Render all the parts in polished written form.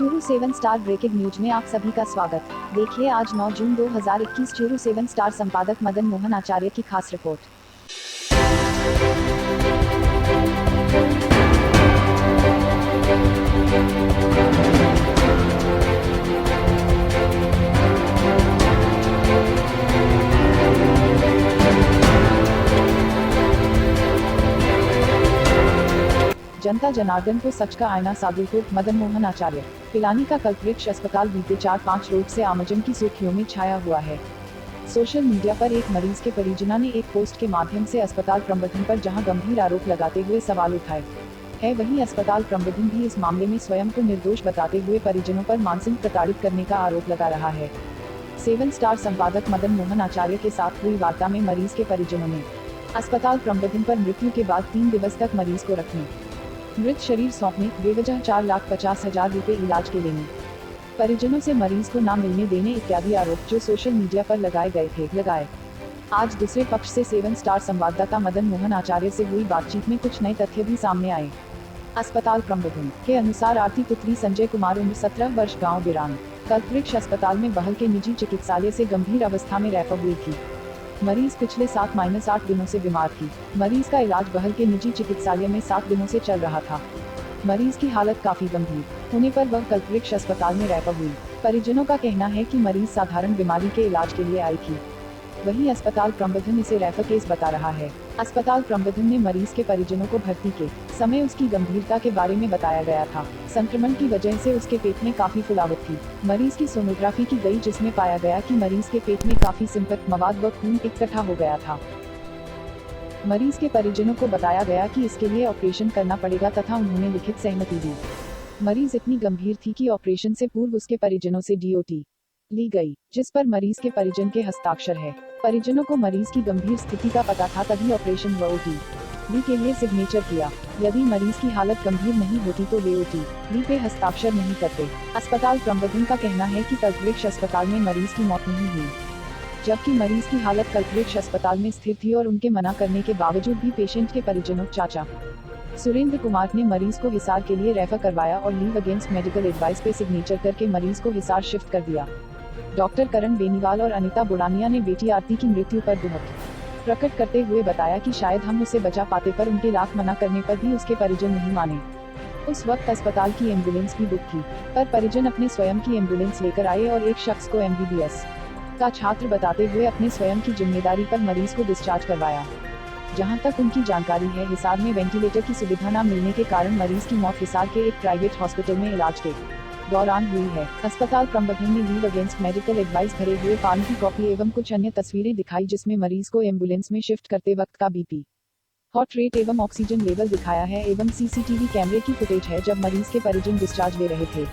Churu 7 star breaking news में आप सभी का स्वागत। देखिए आज 9 जून 2021 चूरू 7 स्टार संपादक मदन मोहन आचार्य की खास रिपोर्ट। जनता जनार्दन को सच का आईना सादुलपुर मदन मोहन आचार्य। पिलानी का कल्पवृक्ष अस्पताल बीते 4-5 रोज से आमजन की सुर्खियों में छाया हुआ है। सोशल मीडिया पर एक मरीज के परिजनों ने एक पोस्ट के माध्यम से अस्पताल प्रबंधन पर जहां गंभीर आरोप लगाते हुए सवाल उठाए है, वहीं अस्पताल प्रबंधन भी इस मामले में स्वयं को निर्दोष बताते हुए परिजनों पर मानसिक प्रताड़ित करने का आरोप लगा रहा है। 7 स्टार संपादक मदन मोहन आचार्य के साथ हुई वार्ता में मरीज के परिजनों ने अस्पताल प्रबंधन पर मृत्यु के बाद 3 दिवस तक मरीज को रखने, मृत शरीर सौंपने, बेवजह 4,50,000 रुपए इलाज के लेने, परिजनों से मरीज को न मिलने देने इत्यादि आरोप जो सोशल मीडिया पर लगाए गए थे लगाए। आज दूसरे पक्ष से 7 स्टार संवाददाता मदन मोहन आचार्य से हुई बातचीत में कुछ नए तथ्य भी सामने आए। अस्पताल प्रबंधन के अनुसार आरती पुत्री संजय कुमार उम्र 17 वर्ष गाँव बिरान कल्पवृक्ष अस्पताल में बहल के निजी चिकित्सालय से गंभीर अवस्था में रेफर हुई थी। मरीज पिछले 7-8 दिनों से बीमार थी। मरीज का इलाज बहल के निजी चिकित्सालय में 7 दिनों से चल रहा था। मरीज की हालत काफी गंभीर होने पर वह कल्पवृक्ष अस्पताल में रेफर हुई। परिजनों का कहना है कि मरीज साधारण बीमारी के इलाज के लिए आई थी, वहीं अस्पताल प्रबंधन इसे रेफर केस बता रहा है। अस्पताल प्रबंधन ने मरीज के परिजनों को भर्ती के समय उसकी गंभीरता के बारे में बताया गया था। संक्रमण की वजह से उसके पेट में काफी फुलावट थी। मरीज की सोनोग्राफी की गई जिसमें पाया गया कि मरीज के पेट में काफी सिंपथ मवाद व खून इकट्ठा हो गया था। मरीज के परिजनों को बताया गया कि इसके लिए ऑपरेशन करना पड़ेगा तथा उन्होंने लिखित सहमति दी। मरीज इतनी गंभीर थी कि ऑपरेशन से पूर्व उसके परिजनों से डीओटी ली गई, जिस पर मरीज के परिजन के हस्ताक्षर है। परिजनों को मरीज की गंभीर स्थिति का पता था तभी ऑपरेशन व ओटी ली के लिए सिग्नेचर किया। यदि मरीज की हालत गंभीर नहीं होती तो वे ओटी ली पे हस्ताक्षर नहीं करते। अस्पताल प्रबंधन का कहना है कि कल्पवृक्ष अस्पताल में मरीज की मौत नहीं हुई, जबकि मरीज की हालत कल्पवृक्ष अस्पताल में स्थिर थी और उनके मना करने के बावजूद भी पेशेंट के परिजनों चाचा सुरेंद्र कुमार ने मरीज को हिसार के लिए रेफर करवाया और लीव अगेंस्ट मेडिकल एडवाइस पे सिग्नेचर करके मरीज को हिसार शिफ्ट कर दिया। डॉक्टर करण बेनीवाल और अनिता बुरानिया ने बेटी आरती की मृत्यु पर दुख प्रकट करते हुए बताया कि शायद हम उसे बचा पाते, पर उनके लाख मना करने पर भी उसके परिजन नहीं माने। उस वक्त अस्पताल की एम्बुलेंस भी बुक थी, पर परिजन अपने स्वयं की एम्बुलेंस लेकर आए और एक शख्स को MBBS का छात्र बताते हुए अपने स्वयं की जिम्मेदारी पर मरीज को डिस्चार्ज करवाया। जहां तक उनकी जानकारी है, हिसार में वेंटिलेटर की सुविधा न मिलने के कारण मरीज की मौत हिसार के एक प्राइवेट हॉस्पिटल में इलाज के दौरान हुई है। अस्पताल प्रबंधन ने लीव अगेंस्ट मेडिकल एडवाइस भरे हुए फॉर्म की कॉपी एवं कुछ अन्य तस्वीरें दिखाई, जिसमें मरीज को एम्बुलेंस में शिफ्ट करते वक्त का BP, हार्ट रेट एवं ऑक्सीजन लेवल दिखाया है एवं CCTV कैमरे की फुटेज है जब मरीज के परिजन डिस्चार्ज ले रहे थे।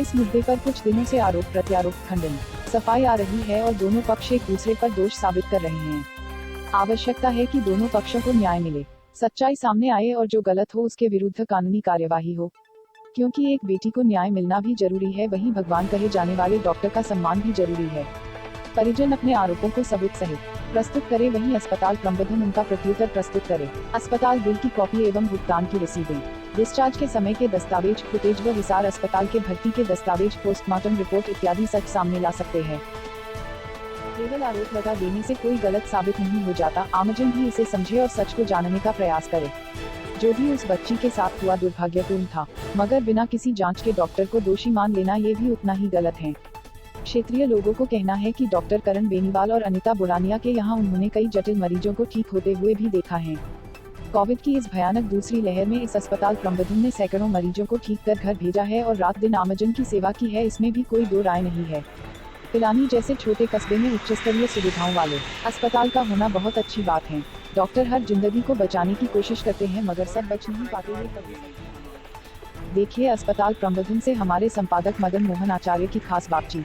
इस मुद्दे पर कुछ दिनों से आरोप प्रत्यारोप, खंडन, सफाई आ रही है और दोनों पक्ष एक दूसरे पर दोष साबित कर रहे हैं। आवश्यकता है कि दोनों पक्षों को न्याय मिले, सच्चाई सामने आए और जो गलत हो उसके विरुद्ध कानूनी कार्यवाही हो, क्योंकि एक बेटी को न्याय मिलना भी जरूरी है, वहीं भगवान कहे जाने वाले डॉक्टर का सम्मान भी जरूरी है। परिजन अपने आरोपों को सबूत सहित प्रस्तुत करे, वहीं अस्पताल प्रबंधन उनका प्रत्युत्तर प्रस्तुत करे। अस्पताल बिल की कॉपी एवं भुगतान की रसीदें, डिस्चार्ज के समय के दस्तावेज, फुटेज व हिसार अस्पताल के भर्ती के दस्तावेज, पोस्टमार्टम रिपोर्ट इत्यादि सच सामने ला सकते हैं। केवल आरोप लगा देने से कोई गलत साबित नहीं हो जाता। आमजन भी इसे समझे और सच को जानने का प्रयास करे। जो भी उस बच्ची के साथ हुआ दुर्भाग्यपूर्ण था, मगर बिना किसी जांच के डॉक्टर को दोषी मान लेना ये भी उतना ही गलत है। क्षेत्रीय लोगों को कहना है कि डॉक्टर करण बेनीवाल और अनिता बुरानिया के यहाँ उन्होंने कई जटिल मरीजों को ठीक होते हुए भी देखा है। कोविड की इस भयानक दूसरी लहर में इस अस्पताल प्रबंधन ने सैकड़ों मरीजों को ठीक कर घर भेजा है और रात दिन आमजन की सेवा की है, इसमें भी कोई दो राय नहीं है। पिलानी जैसे छोटे कस्बे में उच्च स्तरीय सुविधाओं वाले अस्पताल का होना बहुत अच्छी बात है। डॉक्टर हर जिंदगी को बचाने की कोशिश करते हैं, मगर सब बच नहीं पाते हैं कभी। देखिए अस्पताल प्रबंधन से हमारे संपादक मदन मोहन आचार्य की खास बातचीत।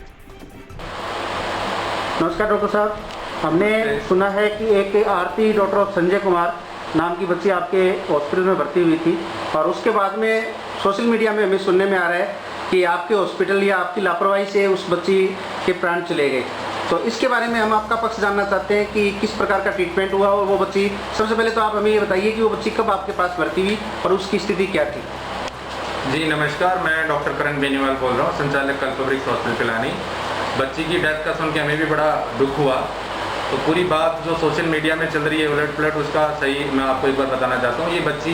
नमस्कार डॉक्टर साहब, हमने सुना है कि एक आरती डॉक्टर ऑफ संजय कुमार नाम की बच्ची आपके हॉस्पिटल में भर्ती हुई थी और उसके बाद में सोशल मीडिया में हमें सुनने में आ रहा है कि आपके हॉस्पिटल या आपकी लापरवाही से उस बच्ची के प्राण चले गए। तो इसके बारे में हम आपका पक्ष जानना चाहते हैं कि किस प्रकार का ट्रीटमेंट हुआ और वो बच्ची, सबसे पहले तो आप हमें ये बताइए कि वो बच्ची कब आपके पास भर्ती हुई और उसकी स्थिति क्या थी। जी नमस्कार, मैं डॉक्टर करण बेनीवाल बोल रहा हूँ, संचालक कल्पवृक्ष हॉस्पिटल पिलानी। बच्ची की डेथ का सुन के हमें भी बड़ा दुख हुआ। तो पूरी बात जो सोशल मीडिया में चल रही है उलट पुलट, उसका सही मैं आपको एक बार बताना चाहता हूँ। ये बच्ची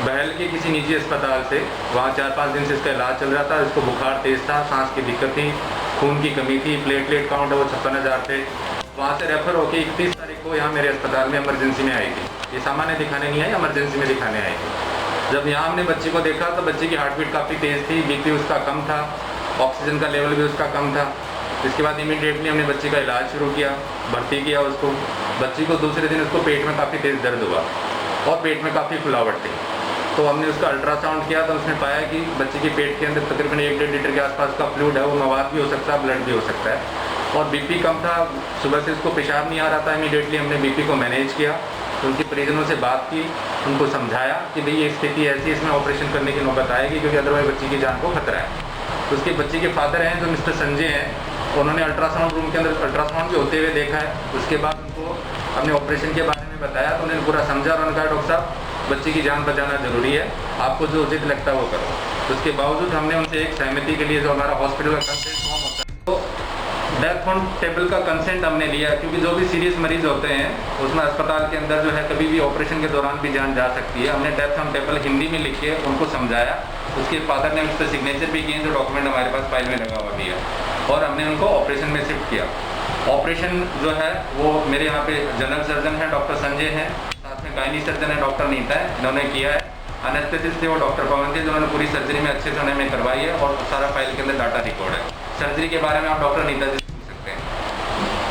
बहल के किसी निजी अस्पताल से, वहाँ 4-5 दिन से इसका इलाज चल रहा था। इसको बुखार तेज़ था, सांस की दिक्कत थी, खून की कमी थी, प्लेटलेट काउंट है वो 56,000 थे। वहाँ से रेफ़र होकर 31 तारीख को यहाँ मेरे अस्पताल में इमरजेंसी में आई थी। ये सामान्य दिखाने नहीं आई, इमरजेंसी में दिखाने आई थी। जब यहाँ हमने बच्ची को देखा तो बच्ची की हार्ट बीट काफ़ी तेज़ थी, बीपी उसका कम था, ऑक्सीजन का लेवल भी उसका कम था। इसके बाद इमीडिएटली हमने बच्ची का इलाज शुरू किया, भर्ती किया उसको। बच्ची को दूसरे दिन उसको पेट में काफ़ी तेज़ दर्द हुआ और पेट में काफ़ी फुलावट थी। तो हमने उसका अल्ट्रासाउंड किया तो उसने पाया कि बच्ची के पेट के अंदर तकरीबन 1-1.5 लीटर के आसपास का फ्लूइड है, वो मवाद भी हो सकता है, ब्लड भी हो सकता है। और बीपी कम था, सुबह से उसको पेशाब नहीं आ रहा था। इमीडिएटली हमने बीपी को मैनेज किया, उनके परिजनों से बात की, उनको समझाया कि भाई ये स्थिति ऐसी, इसमें ऑपरेशन करने की नौबत आएगी क्योंकि अदरवाइज बच्ची की जान को खतरा है। उसके बच्ची के फादर हैं जो मिस्टर संजय हैं, उन्होंने अल्ट्रासाउंड रूम के अंदर अल्ट्रासाउंड भी होते हुए देखा है। उसके बाद उनको हमने ऑपरेशन के बारे में बताया तो उन्होंने पूरा समझा और उन्होंने कहा डॉक्टर साहब बच्ची की जान बचाना जरूरी है, आपको जो उचित लगता है वो करो। तो उसके बावजूद हमने उनसे एक सहमति के लिए जो हमारा हॉस्पिटल का कंसेंट फॉर्म होता है, तो डेथ ऑन टेबल का कंसेंट हमने लिया, क्योंकि जो भी सीरियस मरीज होते हैं उसमें अस्पताल के अंदर जो है कभी भी ऑपरेशन के दौरान भी जान जा सकती है। हमने डेथ ऑन टेबल हिंदी में लिख के उनको समझाया। उसके फादर ने उस पर सिग्नेचर भी किए, जो डॉक्यूमेंट हमारे पास फाइल में लगा हुआ भी है, और हमने उनको ऑपरेशन में शिफ्ट किया। ऑपरेशन जो है वो मेरे यहाँ पे जनरल सर्जन है डॉक्टर संजय हैं, साथ में गायनी सर्जन है डॉक्टर नीता है, इन्होंने किया है। एनेस्थेसिस्ट थे वो डॉक्टर पवन थे, जिन्होंने पूरी सर्जरी में अच्छे से उन्होंने करवाई है और सारा फाइल के अंदर डाटा रिकॉर्ड है। सर्जरी के बारे में आप डॉक्टर नीता जी से पूछ सकते हैं।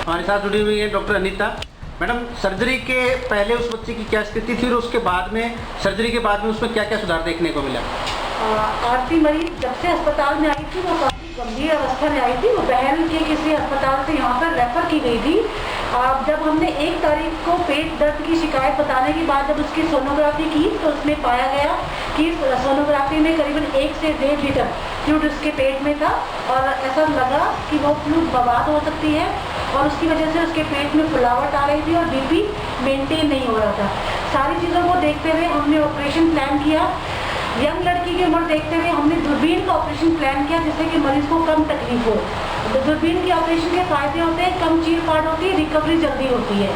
हमारे साथ जुड़ी हुई है डॉक्टर अनीता मैडम। सर्जरी के पहले उस बच्ची की क्या स्थिति थी और उसके बाद में, सर्जरी के बाद में उसमें क्या क्या सुधार देखने को मिला? आरती मरीज जब से अस्पताल में आई थी वो काफ़ी गंभीर अवस्था में आई थी। वो बहल के किसी अस्पताल से यहाँ पर रेफ़र की गई थी। जब हमने 1 तारीख को पेट दर्द की शिकायत बताने के बाद जब उसकी सोनोग्राफी की तो उसमें पाया गया कि सोनोग्राफी में करीबन 1 से 1.5 लीटर फ्लूइड उसके पेट में था, और ऐसा लगा कि वो फ्लूइड बर्बाद हो सकती है और उसकी वजह से उसके पेट में फुलावट आ रही थी और बीपी मेंटेन नहीं हो रहा था। सारी चीज़ों को देखते हुए हमने ऑपरेशन प्लान किया। यंग लड़की की उम्र देखते हुए हमने दूरबीन का ऑपरेशन प्लान किया, जिससे कि मरीज को कम तकलीफ हो। तो दूरबीन के ऑपरेशन के फायदे होते हैं, कम चीर फाड़ होती है, रिकवरी जल्दी होती है।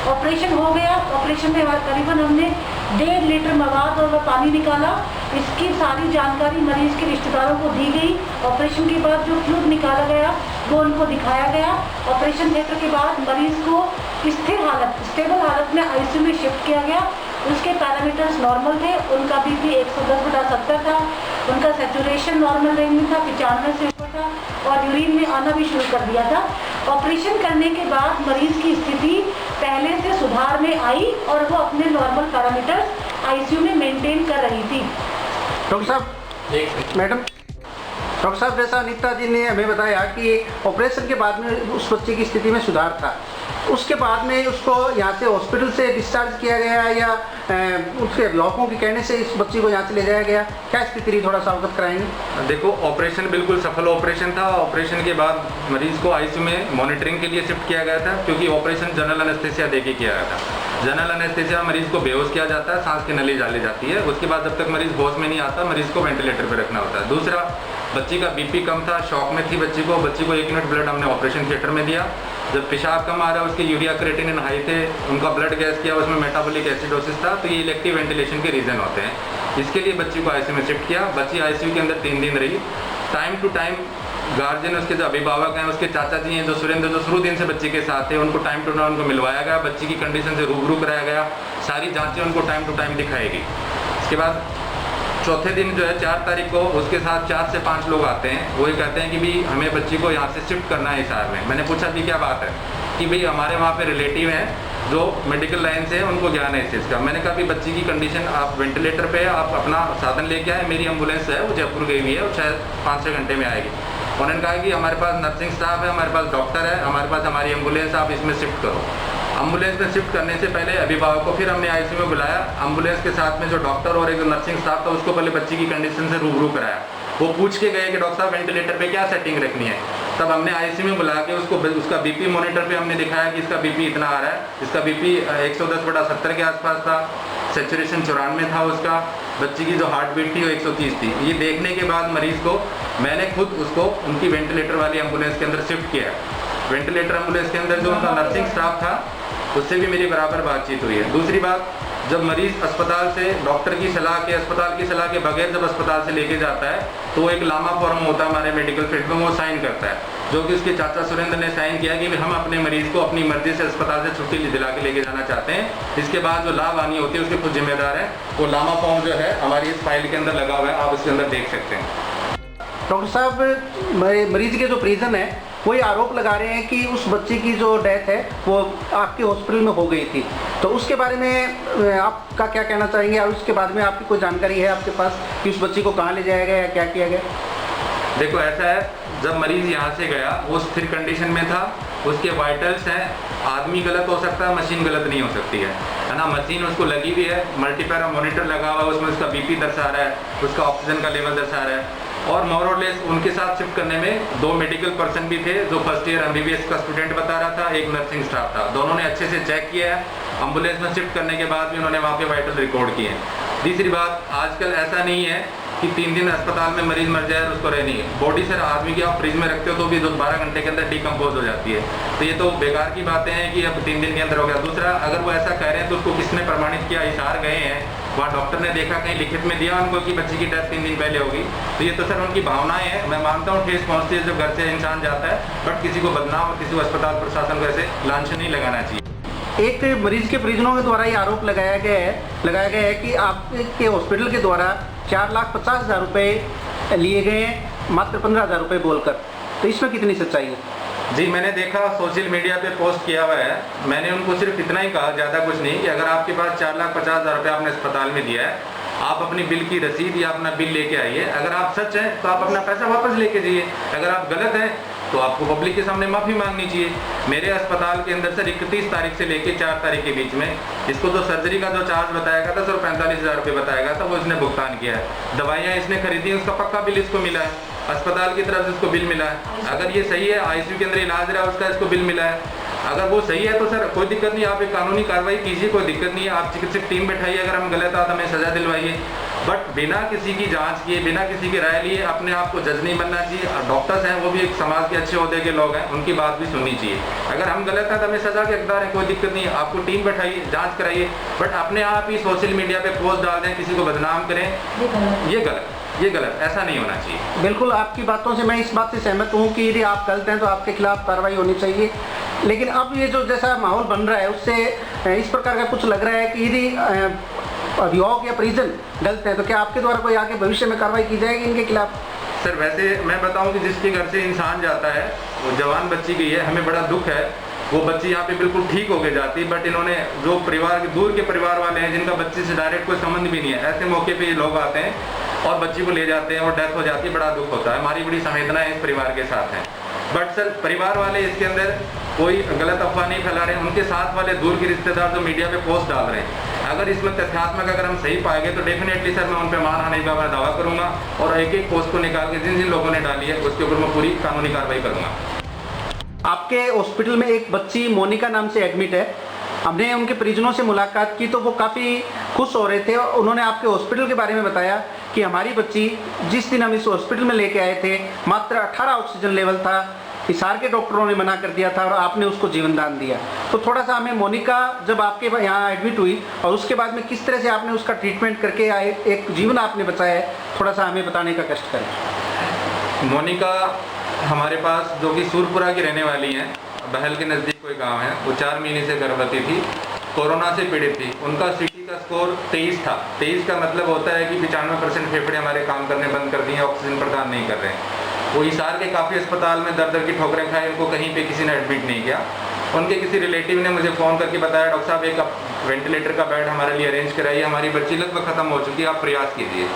ऑपरेशन हो गया। ऑपरेशन में करीबन हमने 1.5 लीटर मवाद और पानी निकाला। इसकी सारी जानकारी मरीज के रिश्तेदारों को दी गई। ऑपरेशन के बाद जो फ्लूइड निकाला गया वो उनको दिखाया गया। ऑपरेशन थिएटर के बाद मरीज को स्टेबल हालत में आईसीयू में शिफ्ट किया गया। उसके पैरामीटर्स नॉर्मल थे, उनका बीपी 110/70 था, उनका सैचुरेशन नॉर्मल रेंज में था, 95 से ऊपर था, और यूरिन में आना भी शुरू कर दिया था। ऑपरेशन करने के बाद मरीज की स्थिति पहले से सुधार में आई और वो अपने नॉर्मल पैरामीटर्स आईसीयू में मेंटेन कर रही थी। डॉक्टर साहब, मैडम, डॉक्टर साहब जैसा अनीता जी ने हमें बताया कि ऑपरेशन के बाद में उस बच्चे की स्थिति में सुधार था, उसके बाद में उसको यहाँ से हॉस्पिटल से डिस्चार्ज किया गया या उसके अभिभावकों के कहने से इस बच्ची को यहाँ से ले जाया गया, क्या स्थिति रही, थोड़ा सा अवगत कराएंगे? देखो, ऑपरेशन बिल्कुल सफल ऑपरेशन था। ऑपरेशन के बाद मरीज को आईसीयू में मॉनिटरिंग के लिए शिफ्ट किया गया था, क्योंकि ऑपरेशन जनरल एनेस्थेसिया देके किया गया था। जनरल एनेस्थेसिया मरीज को बेहोश किया जाता है, सांस की नली डाली जाती है। उसके बाद जब तक मरीज होश में नहीं आता, मरीज को वेंटिलेटर पर रखना होता है। दूसरा, बच्ची का बीपी कम था, शॉक में थी बच्ची को 1 यूनिट ब्लड हमने ऑपरेशन थिएटर में दिया। जब पेशाब कम आ रहा है, उसके यूरिया क्रिएटिनिन हाई थे, उनका ब्लड गैस किया, उसमें मेटाबॉलिक एसिडोसिस था, तो ये इलेक्टिव वेंटिलेशन के रीज़न होते हैं। इसके लिए बच्ची को आईसीयू में शिफ्ट किया। बच्ची आईसीयू के अंदर 3 दिन रही। टाइम टू टाइम गार्जियन, उसके जो अभिभावक हैं, उसके चाचा जी हैं जो सुरेंद्र, जो शुरू दिन से बच्ची के साथ थे, उनको टाइम टू टाइम उनको मिलवाया गया, बच्ची की कंडीशन से रूबरू कराया गया, सारी जाँचें उनको टाइम टू टाइम दिखाएगी। इसके बाद चौथे दिन जो है 4 तारीख को उसके साथ 4 से 5 लोग आते हैं। वो ये कहते हैं कि भाई हमें बच्ची को यहाँ से शिफ्ट करना है हिसार में। मैंने पूछा कि क्या बात है, कि भाई हमारे वहाँ पे रिलेटिव हैं जो मेडिकल लाइन से हैं, उन्नको ज्ञान है इस चीज़ का। मैंने कहा कि बच्ची की कंडीशन, आप वेंटिलेटर पे, आप अपना साधन लेके आए, मेरी एम्बुलेंस है वो जयपुर गई हुई है, वो शायद 5-6 घंटे में आएगी। उन्होंने कहा कि हमारे पास नर्सिंग स्टाफ है, हमारे पास डॉक्टर है, हमारे पास हमारी एम्बुलेंस, आप इसमें शिफ्ट करो। एम्बुलेंस में शिफ्ट करने से पहले अभिभावक को फिर हमने आईसीयू में बुलाया। एम्बुलेंस के साथ में जो डॉक्टर और एक जो नर्सिंग स्टाफ था, उसको पहले बच्ची की कंडीशन से रूबरू कराया। वो पूछ के गए कि डॉक्टर साहब वेंटिलेटर पे क्या सेटिंग रखनी है। तब हमने आईसीयू में बुला के उसका बीपी मॉनिटर पे हमने दिखाया कि इसका बीपी इतना आ रहा है, इसका बीपी 110/70 के आसपास था। सेचुरेशन 94 था उसका, बच्ची की जो हार्ट बीट थी वो 130 थी। ये देखने के बाद मरीज़ को मैंने खुद उसको उनकी वेंटिलेटर वाली एम्बुलेंस के अंदर शिफ्ट किया। वेंटिलेटर एम्बुलेंस के अंदर जो उनका नर्सिंग स्टाफ था उससे भी मेरी बराबर बातचीत हुई है। दूसरी बात, जब मरीज़ अस्पताल से डॉक्टर की सलाह के, अस्पताल की सलाह के बगैर जब अस्पताल से लेके जाता है तो वो एक लामा फॉर्म होता है हमारे मेडिकल फील्ड में, वो साइन करता है, जो कि उसके चाचा सुरेंद्र ने साइन किया कि हम अपने मरीज़ को अपनी मर्जी से अस्पताल से छुट्टी दिला के लेके जाना चाहते हैं। इसके बाद जो लाभ आनी होती है उसके खुद जिम्मेदार है। वो लामा फॉर्म जो है हमारी इस फाइल के अंदर लगा हुआ है, आप उसके अंदर देख सकते हैं। डॉक्टर साहब, मरीज के जो परिजन है वो ये आरोप लगा रहे हैं कि उस बच्चे की जो डेथ है वो आपके हॉस्पिटल में हो गई थी, तो उसके बारे में आपका क्या कहना चाहेंगे? और उसके बाद में आपकी कोई जानकारी है आपके पास कि उस बच्चे को कहाँ ले जाया गया या क्या किया गया? देखो ऐसा है, जब मरीज़ यहाँ से गया वो स्थिर कंडीशन में था, उसके वाइटल्स हैं, आदमी गलत हो सकता है, मशीन गलत नहीं हो सकती है ना। मशीन उसको लगी हुई है, मल्टीपैरा मॉनिटर लगा हुआ है, उसमें उसका बीपी दर्शा रहा है, उसका ऑक्सीजन का लेवल दर्शा रहा है। और मोरलेस उनके साथ शिफ्ट करने में 2 मेडिकल पर्सन भी थे, जो फर्स्ट ईयर MBBS का स्टूडेंट बता रहा था, एक नर्सिंग स्टाफ था। दोनों ने अच्छे से चेक किया है, एम्बुलेंस में शिफ्ट करने के बाद भी उन्होंने वहाँ पे वाइटल रिकॉर्ड किए। तीसरी बात, आजकल ऐसा नहीं है कि 3 दिन अस्पताल में मरीज मर जाए और उसको रहनी है। बॉडी सर आदमी की आप फ्रिज में रखते हो तो भी 12 घंटे के अंदर डिकम्पोज हो जाती है, तो ये तो बेकार की बातें हैं कि अब 3 दिन के अंदर हो गया। दूसरा, अगर वो ऐसा कह रहे हैं तो उसको किसने प्रमाणित किया? इशार गए हैं वहाँ, डॉक्टर ने देखा, कहीं लिखित में दिया उनको कि बच्ची की डेथ 3 दिन पहले होगी, तो ये तो सर उनकी भावनाएं हैं। मैं मानता हूँ ठेस पहुँचती है जब घर से इंसान जाता है, बट किसी को बदनाम और किसी को अस्पताल प्रशासन को ऐसे लांछन नहीं लगाना चाहिए। एक मरीज के परिजनों के द्वारा ये आरोप लगाया गया है कि आपके हॉस्पिटल के द्वारा 4,50,000 रुपये लिए गए हैं, मात्र 15,000 रुपये बोलकर, तो इसमें कितनी सच्चाई है? जी, मैंने देखा, सोशल मीडिया पे पोस्ट किया हुआ है। मैंने उनको सिर्फ इतना ही कहा, ज़्यादा कुछ नहीं, कि अगर आपके पास 4,50,000 रुपये आपने अस्पताल में दिया है, आप अपनी बिल की रसीद या अपना बिल लेके आइए। अगर आप सच हैं तो आप अपना पैसा वापस लेके जाइए, अगर आप गलत हैं तो आपको पब्लिक के सामने माफ़ी मांगनी चाहिए। मेरे अस्पताल के अंदर सर 31 तारीख से लेके 4 तारीख के बीच में इसको जो सर्जरी का जो चार्ज बताया गया था सर 45,000 रुपये बताया गया था, वो इसने भुगतान किया है। दवाइयाँ इसने खरीदी, उसका पक्का बिल इसको मिला है, अस्पताल की तरफ से इसको बिल मिला है। अगर ये सही है, ICU के अंदर इलाज रहा है, उसका इसको बिल मिला है। अगर वो सही है तो सर कोई दिक्कत नहीं, आप एक कानूनी कार्रवाई कीजिए, कोई दिक्कत नहीं है। आप चिकित्सक टीम बैठाइए, अगर हम गलत है तो हमें सजा दिलवाइए, बट बिना किसी की जांच किए, बिना किसी की राय लिए अपने आप को जज नहीं बनना चाहिए। और डॉक्टर्स हैं, वो भी एक समाज के अच्छे ओहदे के लोग हैं, उनकी बात भी सुननी चाहिए। अगर हम गलत हैं तो हमें सजा के हकदार है, कोई दिक्कत नहीं है। आपको टीम बैठाइए, जाँच कराइए, बट अपने आप ही सोशल मीडिया पर पोस्ट डाल दें, किसी को बदनाम करें, ये गलत, ऐसा नहीं होना चाहिए। बिल्कुल, आपकी बातों से मैं इस बात से सहमत हूँ कि यदि आप गलत हैं तो आपके खिलाफ कार्रवाई होनी चाहिए। लेकिन अब ये जो जैसा माहौल बन रहा है उससे इस प्रकार का कुछ लग रहा है कि यदि अभिभावक या परिजन गलत है तो क्या आपके द्वारा कोई आगे भविष्य में कार्रवाई की जाएगी इनके खिलाफ? सर वैसे मैं बताऊं कि जिसके घर से इंसान जाता है, वो जवान बच्ची गई है, हमें बड़ा दुख है। वो बच्ची यहाँ पे बिल्कुल ठीक हो के जाती, बट इन्होंने जो परिवार दूर के परिवार वाले हैं जिनका बच्ची से डायरेक्ट कोई संबंध भी नहीं है, ऐसे मौके पे ये लोग आते हैं और बच्ची को ले जाते हैं और डेथ हो जाती है। बड़ा दुख होता है, हमारी बड़ी संवेदना इस परिवार के साथ है। बट सर परिवार वाले इसके अंदर कोई गलत अफवाह नहीं फैला रहे हैं, उनके साथ वाले दूर के रिश्तेदार जो मीडिया पे पोस्ट डाल रहे हैं, अगर इसमें तथ्यात्मक अगर हम सही पाएंगे तो डेफिनेटली सर मैं उन पर मानहानि का मैं दावा करूंगा और एक एक पोस्ट को निकाल के जिन जिन लोगों ने डाली है उसके ऊपर मैं पूरी कानूनी कार्रवाई करूंगा। आपके हॉस्पिटल में एक बच्ची मोनिका नाम से एडमिट है, हमने उनके परिजनों से मुलाकात की तो वो काफ़ी खुश हो रहे थे और उन्होंने आपके हॉस्पिटल के बारे में बताया कि हमारी बच्ची जिस दिन हम इस हॉस्पिटल में लेके आए थे मात्र 18 ऑक्सीजन लेवल था, हिसार के डॉक्टरों ने मना कर दिया था और आपने उसको जीवन दान दिया। तो थोड़ा सा हमें मोनिका जब आपके यहाँ एडमिट हुई और उसके बाद में किस तरह से आपने उसका ट्रीटमेंट करके आए, एक जीवन आपने बचाया है, थोड़ा सा हमें बताने का कष्ट करें। मोनिका हमारे पास जो कि सूरपुरा की रहने वाली हैं, बहल के नज़दीक कोई गांव है, वो 4 महीने से गर्भवती थी, कोरोना से पीड़ित थी। उनका CT का स्कोर 23 था। 23 का मतलब होता है कि 95% फेफड़े हमारे काम करने बंद कर दिए, ऑक्सीजन प्रदान नहीं कर रहे हैं। वो हिसार के काफ़ी अस्पताल में दर दर की ठोकरें खाए, उनको कहीं पे किसी ने एडमिट नहीं किया। उनके किसी रिलेटिव ने मुझे फ़ोन करके बताया, डॉक्टर साहब एक वेंटिलेटर का बेड हमारे लिए अरेंज कराइए, हमारी बच्ची लगभग ख़त्म हो चुकी है, आप प्रयास कीजिए।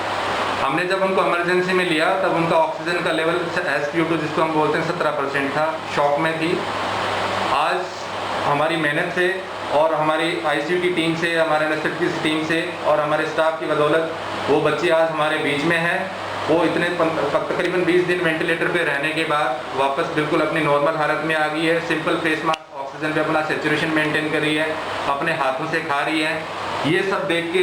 हमने जब उनको इमरजेंसी में लिया तब उनका ऑक्सीजन का लेवल SpO2 जिसको हम बोलते हैं 17% था, शॉक में थी। आज हमारी मेहनत से और हमारी ICU की टीम से, हमारे नर्सिंग की टीम से और हमारे स्टाफ की बदौलत वो बच्ची आज हमारे बीच में है। वो इतने तकरीबन 20 दिन वेंटिलेटर पे रहने के बाद वापस बिल्कुल अपनी नॉर्मल हालत में आ गई है। सिंपल फेस मास्क, ऑक्सीजन पे अपना सेचुरेशन मेंटेन कर रही है, अपने हाथों से खा रही है ये सब देख के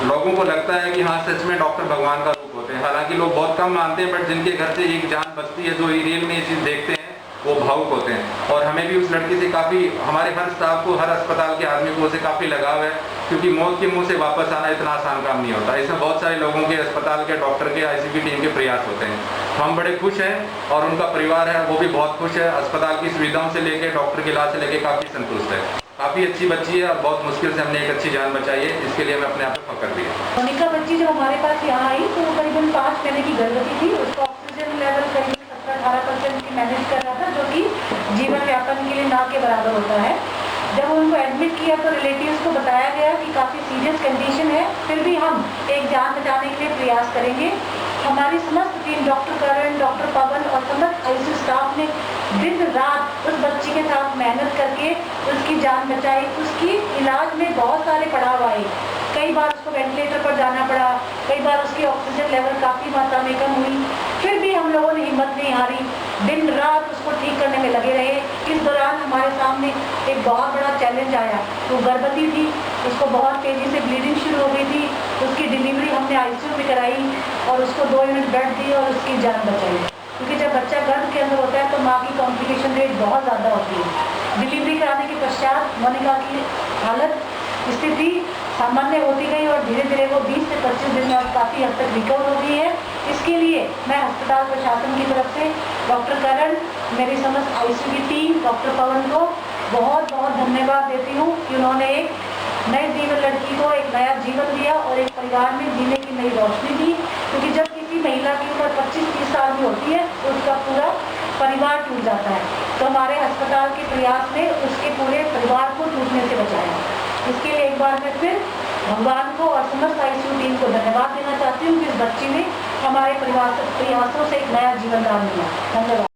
लोगों को लगता है कि हाँ सच में डॉक्टर भगवान का रूप होते हैं। हालांकि लोग बहुत कम मानते हैं, बट जिनके घर से एक जान बचती है, जो रियल में ये चीज़ देखते हैं, वो भावुक होते हैं। और हमें भी उस लड़की से काफ़ी, हमारे हर स्टाफ को, हर अस्पताल के आदमी को उससे काफ़ी लगाव है, क्योंकि मौत के मुंह से वापस आना इतना आसान काम नहीं होता। इसमें बहुत सारे लोगों के, अस्पताल के, डॉक्टर के, आईसीयू की टीम के प्रयास होते हैं। हम बड़े खुश हैं और उनका परिवार है वो भी बहुत खुश है। अस्पताल की सुविधाओं से लेकर, डॉक्टर के इलाज से लेकर काफ़ी संतुष्ट है। काफ़ी अच्छी बच्ची है और बहुत मुश्किल से हमने एक अच्छी जान बचाई है, इसके लिए हमें अपने आप पर फख्र भी है। मोनिका बच्ची जब हमारे पास यहाँ आई तो वो करीबन 5 महीने की गर्भवती थी। उसका ऑक्सीजन लेवल करीब 17-18% की मैनेज कर रहा था, जो कि जीवन यापन के लिए ना के बराबर होता है। जब उनको एडमिट किया तो रिलेटिव्स को बताया गया कि काफ़ी सीरियस कंडीशन है, फिर भी हम एक जान बचाने के लिए प्रयास करेंगे। हमारी समस्त टीम, डॉक्टर करण, डॉक्टर पवन और समस्त आईसीयू स्टाफ ने दिन रात उस बच्ची के साथ मेहनत करके उसकी जान बचाई। उसकी इलाज में बहुत सारे पड़ाव आए, कई बार उसको वेंटिलेटर पर जाना पड़ा, कई बार उसकी ऑक्सीजन लेवल काफ़ी मात्रा में कम हुई, फिर भी हम लोगों ने हिम्मत नहीं हारी, दिन रात उसको ठीक करने में लगे रहे। इस दौरान हमारे सामने एक बहुत बड़ा चैलेंज आया। वो गर्भवती थी, उसको बहुत तेज़ी से ब्लीडिंग शुरू हो गई थी। उसकी डिलीवरी हमने आईसीयू में कराई और उसको 2 यूनिट बेड दी और उसकी जान बचाई। क्योंकि जब बच्चा गर्भ के अंदर होता है तो माँ की कॉम्प्लिकेशन रेट बहुत ज़्यादा होती है। डिलीवरी कराने के पश्चात मोनिका की हालत, स्थिति सामान्य होती गई और धीरे धीरे वो 20 से 25 दिन में अब काफ़ी हद तक रिकवर हो गई है। इसके लिए मैं अस्पताल प्रशासन की तरफ से डॉक्टर करण, मेरी समस्त आईसीयू की टीम, डॉक्टर पवन को बहुत बहुत धन्यवाद देती हूँ कि उन्होंने एक नए जीवन लड़की को एक नया जीवन दिया और एक परिवार में जीने की नई रोशनी दी। क्योंकि जब किसी महिला की उम्र 25-30 साल की होती है तो उसका पूरा परिवार टूट जाता है। तो हमारे अस्पताल के प्रयास ने उसके पूरे परिवार को टूटने से बचाया। इसके लिए एक बार मैं फिर भगवान को और समस्त आईसीयू टीम को धन्यवाद देना चाहती हूँ कि इस बच्ची ने हमारे परिवार के प्रयासों से एक नया जीवन दान मिला। धन्यवाद।